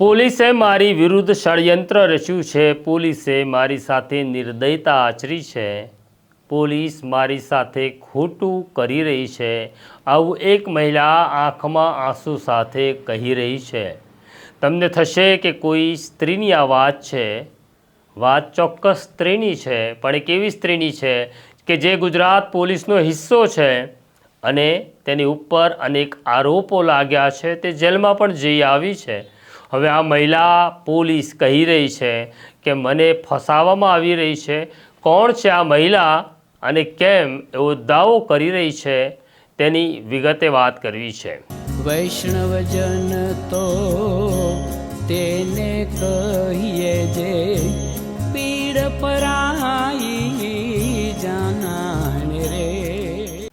પોલીસે મારી વિરુદ્ધ ષડયંત્ર રચ્યું છે। પોલીસે મારી સાથે નિર્દયતા આચરી છે। પોલીસ મારી સાથે ખોટું કરી રહી છે। આવું એક મહિલા આંખમાં આંસુ સાથે કહી રહી છે। તમને થશે કે કોઈ સ્ત્રીની આ વાત છે। વાત ચોક્કસ સ્ત્રીની છે, પણ એક એવી સ્ત્રીની છે કે જે ગુજરાત પોલીસનો હિસ્સો છે અને તેની ઉપર અનેક આરોપો લાગ્યા છે। તે જેલમાં પણ જઈ આવી છે। હવે આ મહિલા પોલીસ કહી રહી છે કે મને ફસાવવામાં આવી રહી છે। કોણ છે આ મહિલા અને કેમ એવો દાવો કરી રહી છે, તેની વિગતે વાત કરવી છે। વૈષ્ણવજન તો તેને કહીએ જે પીડ પરાઈ જાનાને રે।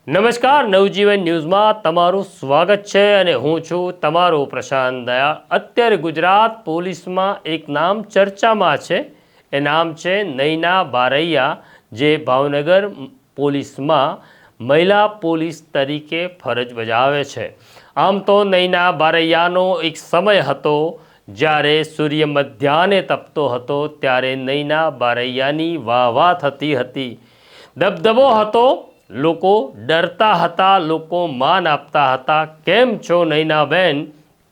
નમસ્કાર, નવજીવન ન્યૂઝમાં તમારું સ્વાગત છે અને હું છું તમારો પ્રશાંત દયાળ। અત્યારે ગુજરાત પોલીસમાં એક નામ ચર્ચામાં છે। એ નામ છે નૈના બારૈયા, જે ભાવનગર પોલીસમાં મહિલા પોલીસ તરીકે ફરજ બજાવે છે। આમ તો નૈના બારૈયાનો એક સમય હતો જ્યારે સૂર્ય મધ્યાહને તપતો હતો, ત્યારે નૈના બારૈયાની વાહ થતી હતી, દબદબો હતો, લોકો ડરતા હતા, લોકો માન આપતા હતા। કેમ છો નૈનાબેન,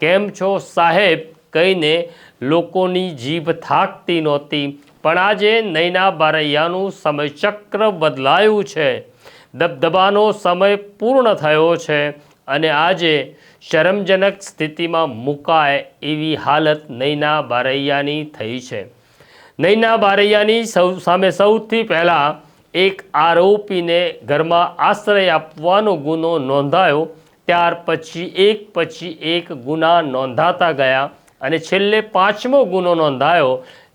કેમ છો સાહેબ કહીને લોકોની જીભ થાકતી નહોતી। પણ આજે નૈના બારૈયાનું સમયચક્ર બદલાયું છે। દબદબાનો સમય પૂર્ણ થયો છે અને આજે શરમજનક સ્થિતિમાં મુકાય એવી હાલત નૈના બારૈયાની થઈ છે। નૈના બારૈયાની સામે સૌથી પહેલાં એક આરોપીને ઘરમાં આશ્રય આપવાનો ગુનો નોંધાયો। ત્યાર પછી એક ગુના નોંધાતા ગયા અને છેલ્લે 5મો ગુનો નોંધાયો,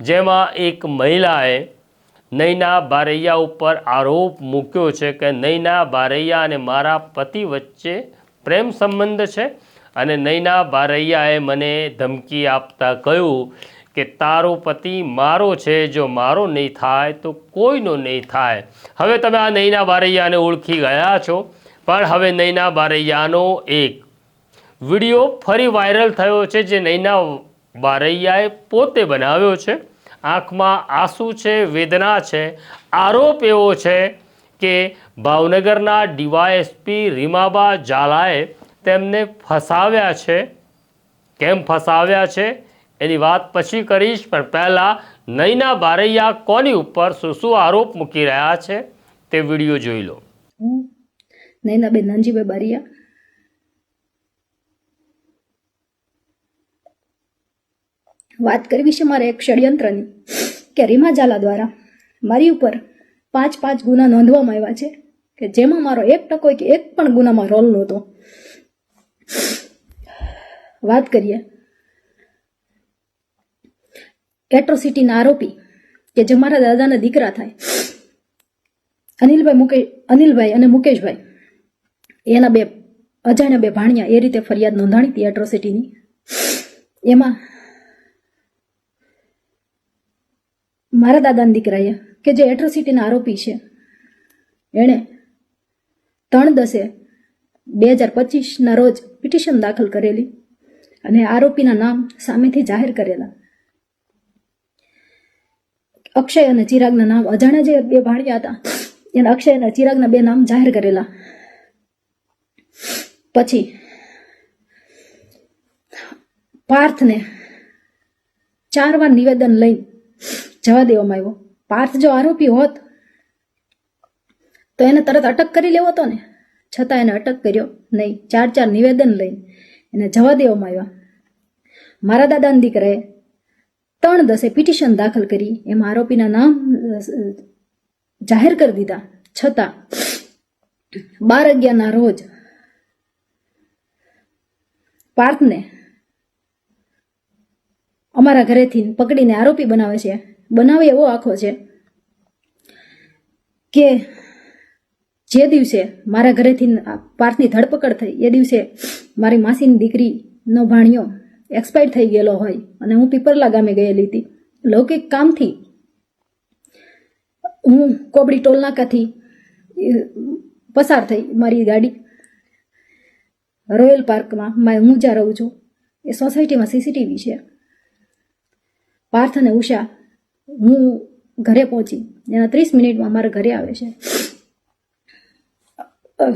જેમાં એક મહિલાએ નૈના બારૈયા ઉપર આરોપ મૂક્યો છે કે નૈના બારૈયા અને મારા પતિ વચ્ચે પ્રેમ સંબંધ છે અને નૈના બારૈયાએ મને ધમકી આપતા કહ્યું કે તારો પતિ મારો છે, જો મારો નહીં થાય તો કોઈનો નહીં થાય। હવે તમે આ નૈના બારૈયાને ઓળખી ગયા છો, પણ હવે નૈના બારૈયાનો એક વિડીયો ફરી વાયરલ થયો છે, જે નૈના બારૈયાએ પોતે બનાવ્યો છે। આંખમાં આંસુ છે, વેદના છે। આરોપ એવો છે કે ભાવનગરના ડીવાયએસપી રીમાબા ઝાલાએ તેમને ફસાવ્યા છે। કેમ ફસાવ્યા છે એની વાત પછી કરીશ, પણ પહેલાં નૈના બારૈયા કોની ઉપર શું આરોપ મૂકી રહ્યા છે તે વિડીયો જોઈ લો। નૈનાબેન નાનજીભાઈ બારિયા વાત કરવી છે મારે એક ષડયંત્રની, કે રીમા ઝાલા દ્વારા મારી ઉપર 5 ગુના નોંધવામાં આવ્યા છે કે જેમાં મારો 1% કે એક પણ ગુનામાં રોલ નહોતો। વાત કરીએ એટ્રોસિટીના આરોપી કે જે મારા દાદાના દીકરા થાય, અનિલભાઈ અને મુકેશભાઈ, એના બે અજાણ્યા 2 ભાણિયા એ રીતે ફરિયાદ નોંધાણી હતી એટ્રોસિટીની। એમાં મારા દાદાના દીકરાએ કે જે એટ્રોસિટીના આરોપી છે, એણે 3/10/2025ના રોજ પિટિશન દાખલ કરેલી અને આરોપીના નામ સામેથી જાહેર કરેલા। અક્ષય અને ચિરાગના નામ, અજાણ્યા જે 2 ભાણિયા હતા એના અક્ષય અને ચિરાગના 2 નામ જાહેર કરેલા। પછી પાર્થને 4 વાર નિવેદન લઈ જવા દેવામાં આવ્યો। પાર્થ જો આરોપી હોત તો એને તરત અટક કરી લેવો હતો ને, છતાં એને અટક કર્યો નહીં। 4 નિવેદન લઈને એને જવા દેવામાં આવ્યા। મારા દાદાના દીકરાએ 3/10 પિટિશન દાખલ કરી, એમાં આરોપીના નામ જાહેર કરી દીધા, છતાં 12/11ના રોજ પાર્થને અમારા ઘરેથી પકડીને આરોપી બનાવે છે। બનાવે એવો આખો છે કે જે દિવસે મારા ઘરેથી પાર્થની ધરપકડ થઈ એ દિવસે મારી માસીની દીકરીનો ભાણિયો એક્સપાયર થઈ ગયેલો હોય અને હું પીપરલા ગામે ગયેલી હતી લૌકિક કામથી। હું કોબડી ટોલનાકાથી પસાર થઈ મારી ગાડી રોયલ પાર્કમાં હું જ્યાં રહું છું એ સોસાયટીમાં સીસીટીવી છે, પાર્થ અને ઉષા, હું ઘરે પહોંચી એના 30 મિનિટમાં મારા ઘરે આવે છે,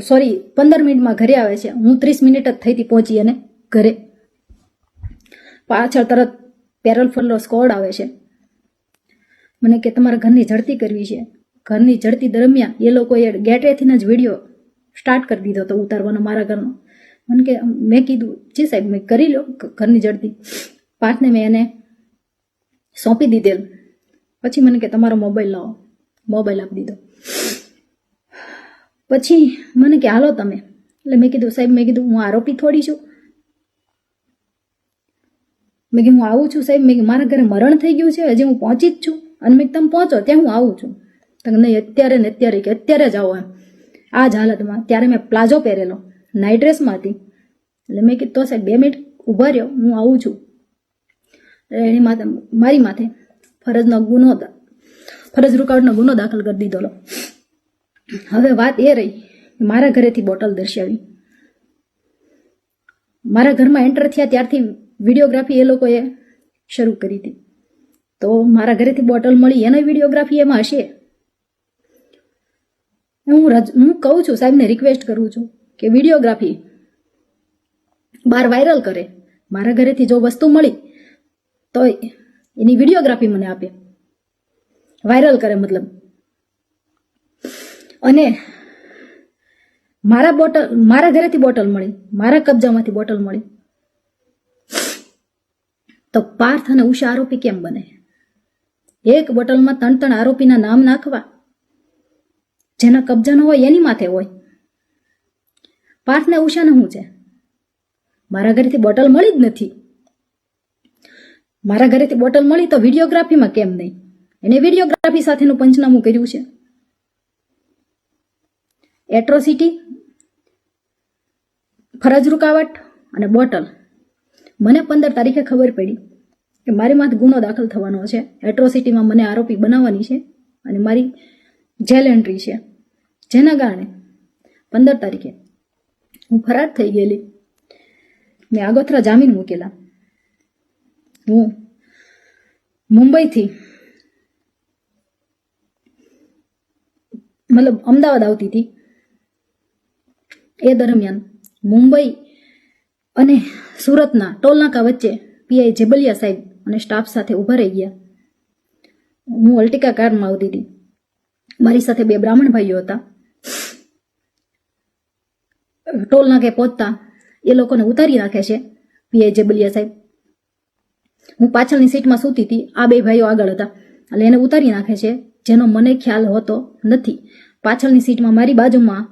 સોરી 15 મિનિટમાં ઘરે આવે છે. હું 30 મિનિટ જ થઈ હતી પહોંચી અને ઘરે. પાછળ તરત પેરોલ ફરલો સ્કોડ આવે છે. મને કે તમારા ઘરની ઝડતી કરવી છે. ઘરની ઝડતી દરમિયાન એ લોકોએ ગેટવેથી જ વિડીયો સ્ટાર્ટ કરી દીધો હતો ઉતારવાનો મારા ઘરનો. મને કે મેં કીધું જી સાહેબ મેં કરી લો ઘરની ઝડતી. પાર્થને મેં એને સોંપી દીધેલ. પછી મને કે તમારો મોબાઈલ લાવો, મોબાઈલ આપી દીધો. પછી મને કે હાલો તમે. એટલે મેં કીધું સાહેબ, મેં કીધું હું આરોપી થોડી છું. મેં કીધું હું આવું છું સાહેબ, મેં કીધું મારા ઘરે મરણ થઈ ગયું છે, હજી હું પહોંચી જ છું. અને મેં તમે પહોંચો ત્યાં હું આવું છું. તો નહીં અત્યારે ને અત્યારે કે અત્યારે જ આવો એમ આ જ હાલતમાં. ત્યારે મેં પ્લાઝો પહેરેલો, નાઇટ ડ્રેસમાં હતી. એટલે મેં કીધું તો સાહેબ 2 મિનિટ ઊભા રહ્યો, હું આવું છું. એની માથે મારી માથે ફરજ રૂકાવટનો ગુનો દાખલ કરી દીધો. હવે વાત એ રહી મારા ઘરેથી બોટલ દર્શાવી. મારા ઘરમાં એન્ટર થયા ત્યારથી વિડીયોગ્રાફી એ લોકોએ શરૂ કરી હતી. તો મારા ઘરેથી બોટલ મળી એનો વિડીયોગ્રાફી એમાં હશે. હું કહું છું સાહેબને રિક્વેસ્ટ કરું છું કે વિડીયોગ્રાફી બહાર વાયરલ કરે. મારા ઘરેથી જો વસ્તુ મળી તો એની વિડીયોગ્રાફી મને આપે, વાયરલ કરે મતલબ. અને મારા ઘરેથી બોટલ મળી, મારા કબજામાંથી બોટલ મળી, તો પાર્થ અને ઉષા આરોપી કેમ બને? એક બોટલમાં 3 આરોપીના નામ નાખવા, જેના કબજાનો હોય એની માથે હોય. પાર્થ ને ઉષાને શું છે? મારા ઘરેથી બોટલ મળી જ નથી. મારા ઘરેથી બોટલ મળી તો વિડીયોગ્રાફીમાં કેમ નહીં? એને વિડીયોગ્રાફી સાથેનું પંચનામું કર્યું છે. એટ્રોસિટી, ફરજ રૂકાવટ અને બોટલ. મને 15 તારીખે ખબર પડી કે મારી માથે ગુનો દાખલ થવાનો છે. એટ્રોસિટીમાં મને આરોપી બનાવવાની છે અને મારી જેલ એન્ટ્રી છે, જેના કારણે 15 તારીખે હું ફરાર થઈ ગયેલી. મેં આગોતરા જામીન મૂકેલા. હું મુંબઈથી મતલબ અમદાવાદ આવતી હતી. એ દરમિયાન મુંબઈ અને સુરતના ટોલનાકા વચ્ચે પીઆઈ જેબલિયા સાહેબ અને સ્ટાફ સાથે ઊભા રહી ગયા. હું અલ્ટિકા કારમાં આવતી હતી. મારી સાથે 2 બ્રાહ્મણ ભાઈઓ હતા. ટોલનાકે પહોંચતા એ લોકોને ઉતારી નાખે છે પીઆઈ જેબલિયા સાહેબ. હું પાછળની સીટમાં સૂતી હતી, આ 2 ભાઈઓ આગળ હતા. એટલે એને ઉતારી નાખે છે, જેનો મને ખ્યાલ હોતો નથી. પાછળની સીટમાં મારી બાજુમાં,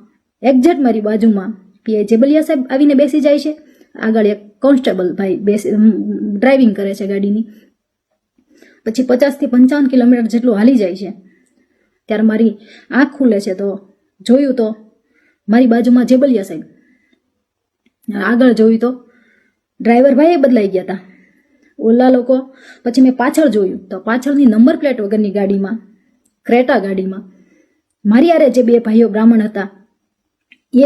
એક્ઝેક્ટ મારી બાજુમાં પીઆઈ જેબલિયા સાહેબ આવીને બેસી જાય છે. આગળ એક કોન્સ્ટેબલ ભાઈ ડ્રાઇવિંગ કરે છે ગાડીની. પછી 50 થી 55 કિલોમીટર જેટલું હાલી જાય છે. ત્યારે મારી આંખ ખુલે છે તો જોયું તો મારી બાજુમાં જેબલિયા સાહેબ. આગળ જોયું તો ડ્રાઈવર ભાઈ બદલાઈ ગયા હતા, ઓલા લોકો. પછી મેં પાછળ જોયું તો પાછળની નંબર પ્લેટ વગરની ગાડીમાં, ક્રેટા ગાડીમાં મારી હારે જે 2 ભાઈઓ બ્રાહ્મણ હતા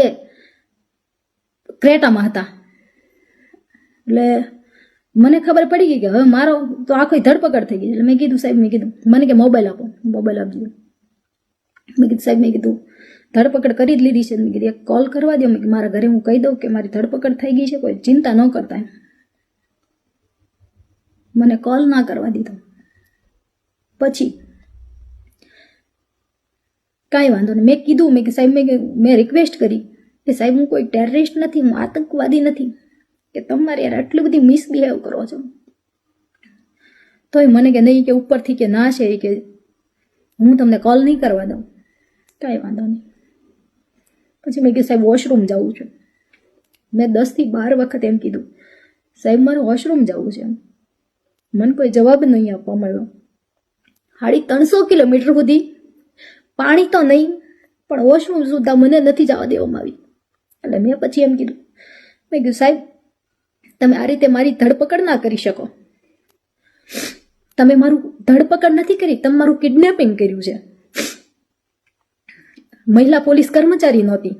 એ ક્રેટામાં હતા. એટલે મને ખબર પડી ગઈ કે હવે મારો તો આખો ધરપકડ થઈ ગઈ. એટલે મેં કીધું સાહેબ, મેં કીધું મને કે મોબાઈલ આપો, મોબાઈલ આપજો. મેં કીધું સાહેબ, મેં કીધું ધરપકડ કરી જ લીધી છે. મેં કીધું એક કોલ કરવા દો. મેં મારા ઘરે હું કહી દઉં કે મારી ધરપકડ થઈ ગઈ છે, કોઈ ચિંતા ન કરતા. મને કોલ ના કરવા દીધો. પછી કાંઈ વાંધો નહીં, મેં કીધું, મેં સાહેબ મેં રિક્વેસ્ટ કરી કે સાહેબ હું કોઈ ટેરરિસ્ટ નથી, હું આતંકવાદી નથી કે તમારે યાર આટલી બધી મિસબિહેવ કરો છો. તોય મને કે નહીં, કે ઉપરથી કે ના છે કે હું તમને કોલ નહીં કરવા દઉં. કાંઈ વાંધો નહીં. પછી મેં કીધું સાહેબ વોશરૂમ જવું છે. મેં 10 થી 12 વખત એમ કીધું સાહેબ મારે વોશરૂમ જવું છે. મને કોઈ જવાબ નહીં આપવા મળ્યો. 350 કિલોમીટર સુધી પાણી તો નહીં પણ વોશરૂમ સુદ્ધા મને નથી જવા દેવામાં આવી. એટલે મેં પછી એમ કીધું, મેં કીધું સાહેબ તમે આ રીતે મારી ધરપકડ ના કરી શકો. તમે મારું ધરપકડ નથી કરી, તમે મારું કિડનેપિંગ કર્યું છે. મહિલા પોલીસ કર્મચારી નહોતી.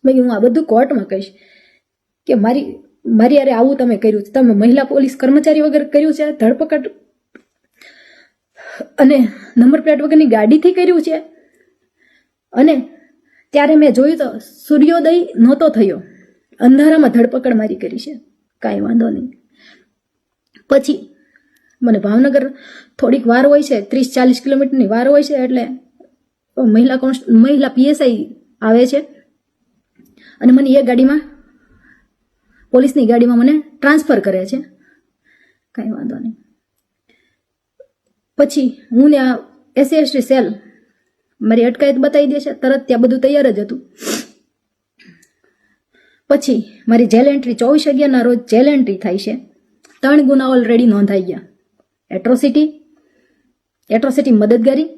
મેં હું આ બધું કોર્ટમાં કહીશ કે મારી યારે આવું તમે કર્યું છે. તમે મહિલા પોલીસ કર્મચારી વગર કર્યું છે ધરપકડ. અને નંબર પ્લેટ વગરની ગાડીથી કર્યું છે. અને ત્યારે મેં જોયું તો સૂર્યોદય નહોતો થયો, અંધારામાં ધરપકડ મારી કરી છે. કાંઈ વાંધો નહીં. પછી મને ભાવનગર થોડીક વાર હોય છે, 30-40 કિલોમીટરની વાર હોય છે, એટલે મહિલા PSI આવે છે અને મને એ ગાડીમાં, પોલીસની ગાડીમાં મને ટ્રાન્સફર કરે છે. કાંઈ વાંધો નહીં. પછી હું ને આ SC/ST સેલ મારી અટકાયત બતાવી દે છે તરત, ત્યાં બધું તૈયાર જ હતું. પછી મારી જેલ એન્ટ્રી 24/11 રોજ જેલ એન્ટ્રી થાય છે. 3 ગુના ઓલરેડી નોંધાઈ ગયા: એટ્રોસિટી મદદગારી,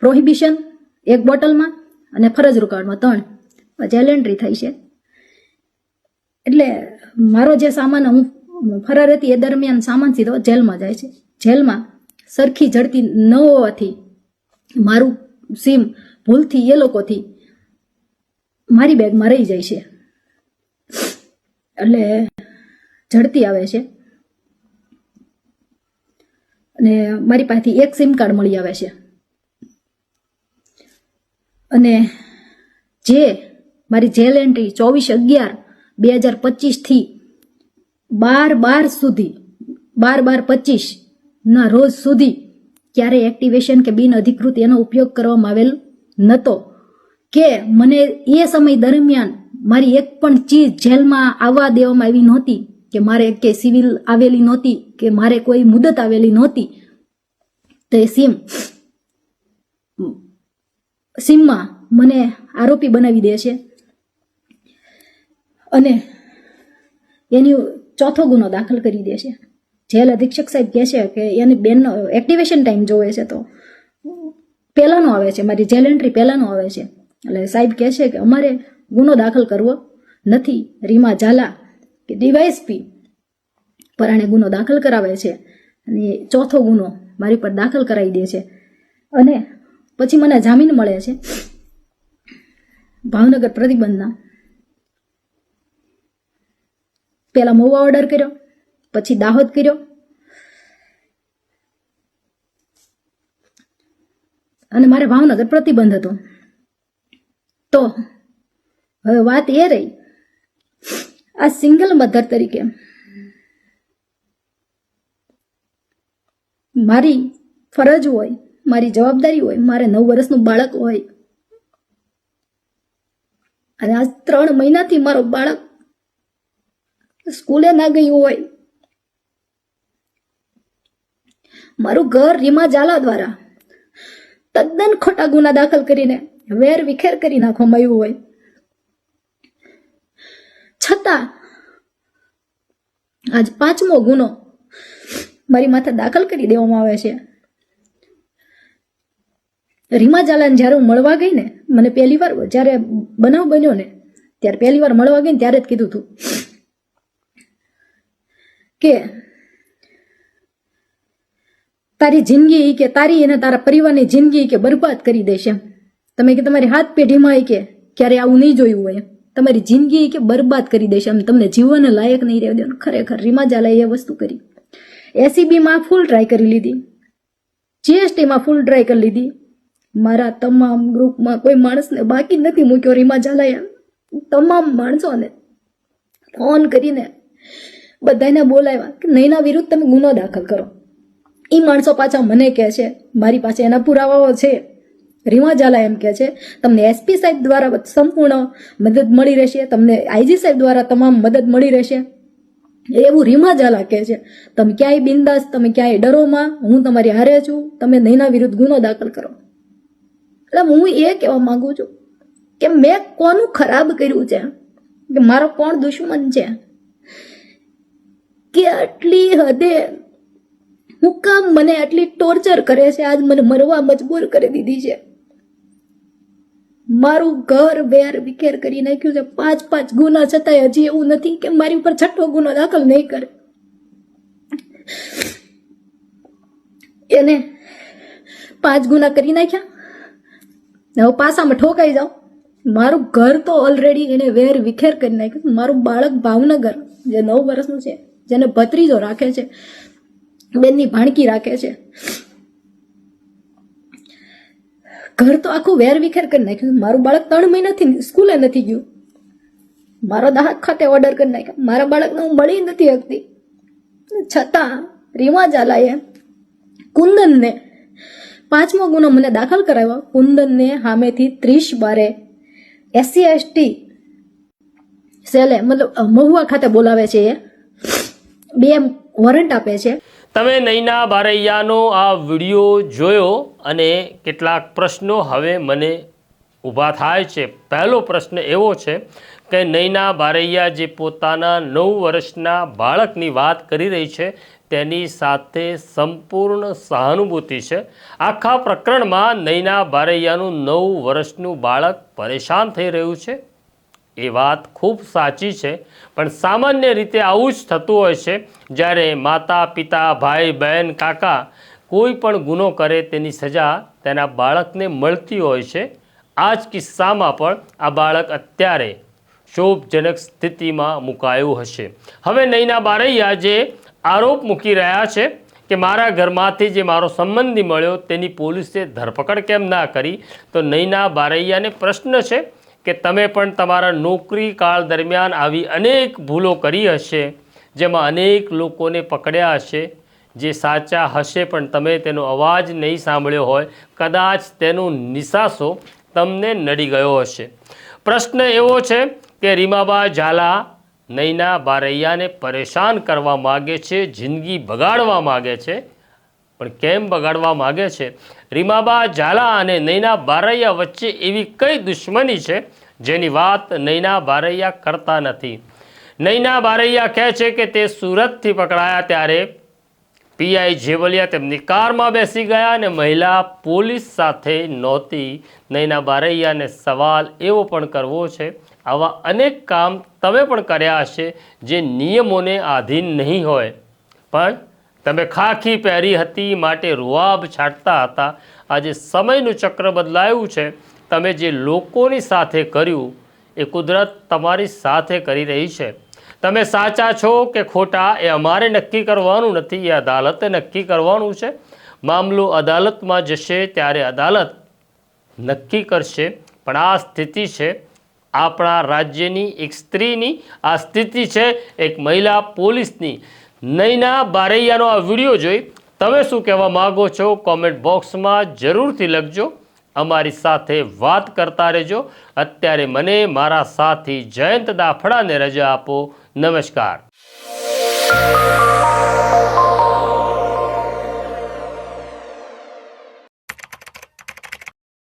પ્રોહિબિશન 1 બોટલમાં અને ફરજ રૂકાવટમાં 3 જેલ એન્ટ્રી થઈ છે. એટલે મારો જે સામાન, હું ફરાર હતી એ દરમિયાન સામાન સીધો જેલમાં જાય છે. જેલમાં સરખી ઝડપી ન હોવાથી મારું સિમ ભૂલથી એ લોકોથી મારી બેગમાં રહી જાય છે. એટલે ઝડપી આવે છે અને મારી પાસેથી 1 સિમ કાર્ડ મળી આવે છે. અને જે મારી જેલ એન્ટ્રી 24/11/2025 થી 12/12 સુધી, 12/12/25 ના રોજ સુધી ક્યારેય એક્ટિવેશન કે બિન અધિકૃત એનો ઉપયોગ કરવામાં આવેલ નહોતો, કે મને એ સમય દરમિયાન મારી એક પણ ચીજ જેલમાં આવવા દેવામાં આવી નહોતી, કે મારે કે સિવિલ આવેલી નહોતી, કે મારે કોઈ મુદત આવેલી નહોતી. તો એ સિમમાં મને આરોપી બનાવી દે છે અને એની 4થો ગુનો દાખલ કરી દે છે. જેલ અધિક્ષક સાહેબ કહે છે કે એની બેનનો એક્ટિવેશન ટાઈમ જોવે છે તો પહેલાંનો આવે છે, મારી જેલ એન્ટ્રી પહેલાંનો આવે છે. એટલે સાહેબ કહે છે કે અમારે ગુનો દાખલ કરવો નથી. રીમા ઝાલા કે ડીવાયએસપી પરાણે ગુનો દાખલ કરાવે છે અને 4થો ગુનો મારી પર દાખલ કરાવી દે છે. અને પછી મને જામીન મળે છે ભાવનગર પ્રતિબંધના. પહેલા મહુવા ઓર્ડર કર્યો, પછી દાહોદ કર્યો અને મારે ભાવનગર પ્રતિબંધ હતો. તો હવે વાત એ રહી, આ સિંગલ મધર તરીકે મારી ફરજ હોય, મારી જવાબદારી હોય, મારે 9 વર્ષનું બાળક હોય અને આ 3 મહિનાથી મારો બાળક સ્કૂલે ના ગયું હોય. મારું ઘર રીમા ઝાલા દ્વારા તદ્દન ખોટા ગુના દાખલ કરીને વેર વિખેર કરી નાખવામાં આવ્યું હોય, છતાં આજ 5મો ગુનો મારી માથે દાખલ કરી દેવામાં આવે છે. રીમા ઝાલાને જ્યારે હું મળવા ગઈ ને, મને પહેલી વાર જ્યારે બનાવ બન્યો ને ત્યારે પહેલી વાર મળવા ગઈ ને ત્યારે જ કીધું હતું કે તારી જિંદગી કે તારી અને તારા પરિવારની જિંદગી કે બરબાદ કરી દેશે. તમે કે તમારી હાથ પેઢીમાં કે ક્યારે આવું નહીં જોયું હોય, તમારી જિંદગી કે બરબાદ કરી દેશે, તમને જીવન લાયક નહીં રહેવા દેવાનું. ખરેખર રીમા ઝાલાએ એ વસ્તુ કરી. SEBમાં ફૂલ ટ્રાય કરી લીધી, GSTમાં ફૂલ ટ્રાય કરી લીધી. મારા તમામ ગ્રુપમાં કોઈ માણસને બાકી નથી મૂક્યો. રીમા ઝાલાએ તમામ માણસોને ફોન કરીને બધાને બોલાવ્યા કે નૈના વિરુદ્ધ તમે ગુનો દાખલ કરો. એ માણસો પાછા મને કહે છે, મારી પાસે એના પુરાવાઓ છે. રીમા ઝાલા એમ કહે છે તમને SP સાહેબ દ્વારા સંપૂર્ણ મદદ મળી રહેશે, તમને IG સાહેબ દ્વારા તમામ મદદ મળી રહેશે. એવું રીમા ઝાલા કહે છે. તમે ક્યાંય બિંદાસ, તમે ક્યાંય ડરોમાં, હું તમારી હારે છું, તમે નૈના વિરુદ્ધ ગુનો દાખલ કરો. એટલે હું એ કહેવા માંગુ છું કે મેં કોનું ખરાબ કર્યું છે, કે મારો કોણ દુશ્મન છે, કે આટલી હદે હું કામ મને આટલી ટોર્ચર કરે છે, આજ મને મરવા મજબૂર કરી દીધી છે. મારું ઘર વેર વિખેર કરી નાખ્યું છે. 5 ગુના છતાંય હજી એવું નથી કે મારી ઉપર 6થો ગુનો દાખલ નહીં કરે. એને 5 ગુના કરી નાખ્યા, હવે પાસામાં ઠોકાઈ જાઓ. મારું ઘર તો ઓલરેડી એને વેર વિખેર કરી નાખ્યું. મારું બાળક ભાવનગર જે 9 વર્ષનું છે જેને ભત્રીજો રાખે છે, બેનની ભાણકી રાખે છે. ઘર તો આખું વેર વિખેર કરી નાખ્યું. મારું બાળક 3 મહિનાથી સ્કૂલે નથી ગયું. મારો દાહક ખાતે ઓર્ડર કરી નાખ્યો. મારા બાળકને હું મળી નથી શકતી. છતાં રીમા ઝાલાએ કુંદનને 5મો ગુનો મને દાખલ કરાવ્યો. કુંદનને સામેથી 30/12 SC/ST સેલે મતલબ મહુવા ખાતે બોલાવે છે. એ 2 વોરંટ આપે છે. તમે નૈના બારૈયાનો આ વિડીયો જોયો અને કેટલાક પ્રશ્નો હવે મને ઊભા થાય છે. પહેલો પ્રશ્ન એવો છે કે નૈના બારૈયા જે પોતાના 9 વર્ષના બાળકની વાત કરી રહી છે તેની સાથે સંપૂર્ણ સહાનુભૂતિ છે. આખા પ્રકરણમાં નૈના બારૈયાનું 9 વર્ષનું બાળક પરેશાન થઈ રહ્યું છે એ વાત ખૂબ સાચી છે. પણ સામાન્ય રીતે આવું જ થતું હોય છે. જ્યારે માતા પિતા ભાઈ બહેન કાકા કોઈ પણ ગુનો કરે તેની સજા તેના બાળકને મળતી હોય છે. આ જ કિસ્સામાં પણ આ બાળક અત્યારે શોભજનક સ્થિતિમાં મુકાયું હશે. હવે નૈના બારૈયા જે આરોપ મૂકી રહ્યા છે કે મારા ઘરમાંથી જે મારો સંબંધી મળ્યો તેની પોલીસે ધરપકડ કેમ ના કરી, તો નૈના બારૈયાને પ્રશ્ન છે કે તમે પણ તમારા નોકરી કાળ દરમિયાન આવી અનેક ભૂલો કરી હશે, જેમાં અનેક લોકોને પકડ્યા હશે જે સાચા હશે પણ તમે તેનો અવાજ નહીં સાંભળ્યો હોય, કદાચ તેનો નિશાસો તમને નડી ગયો હશે. પ્રશ્ન એવો છે કે રીમાબા ઝાલા નૈના બારૈયાને પરેશાન કરવા માગે છે, જિંદગી બગાડવા માગે છે. પણ કેમ બગાડવા માગે છે? રીમાબા ઝાલા અને નૈના બારૈયા વચ્ચે એવી કઈ દુશ્મની છે જેની વાત નૈના બારૈયા કરતા નથી? નૈના બારૈયા કહે છે કે તે સુરતથી પકડાયા ત્યારે PI જેવલિયા તેમની કારમાં બેસી ગયા અને મહિલા પોલીસ સાથે નહોતી. નૈના બારૈયાને સવાલ એવો પણ કરવો છે, આવા અનેક કામ તમે પણ કર્યા હશે જે નિયમોને આધીન નહીં હોય, પણ તમે ખાખી પહેરી હતી માટે રૂઆબ છાંટતા હતા. આજે સમયનું ચક્ર બદલાયું છે. તમે જે લોકોની સાથે કર્યું એ કુદરત તમારી સાથે કરી રહી છે. તમે સાચા છો કે ખોટા એ અમારે નક્કી કરવાનું નથી, એ અદાલતે નક્કી કરવાનું છે. મામલો અદાલતમાં જશે ત્યારે અદાલત નક્કી કરશે. પણ આ સ્થિતિ છે આપણા રાજ્યની, એક સ્ત્રીની આ સ્થિતિ છે એક મહિલા પોલીસની. નૈના બારૈયાનો આ વિડીયો જોઈ તમે શું કહેવા માગો છો? કોમેન્ટ બોક્સમાં જરૂરથી લખજો. અમારી સાથે વાત કરતા રહેજો. અત્યારે મને મારા સાથી જયંત દાફડાને રજા આપો. નમસ્કાર.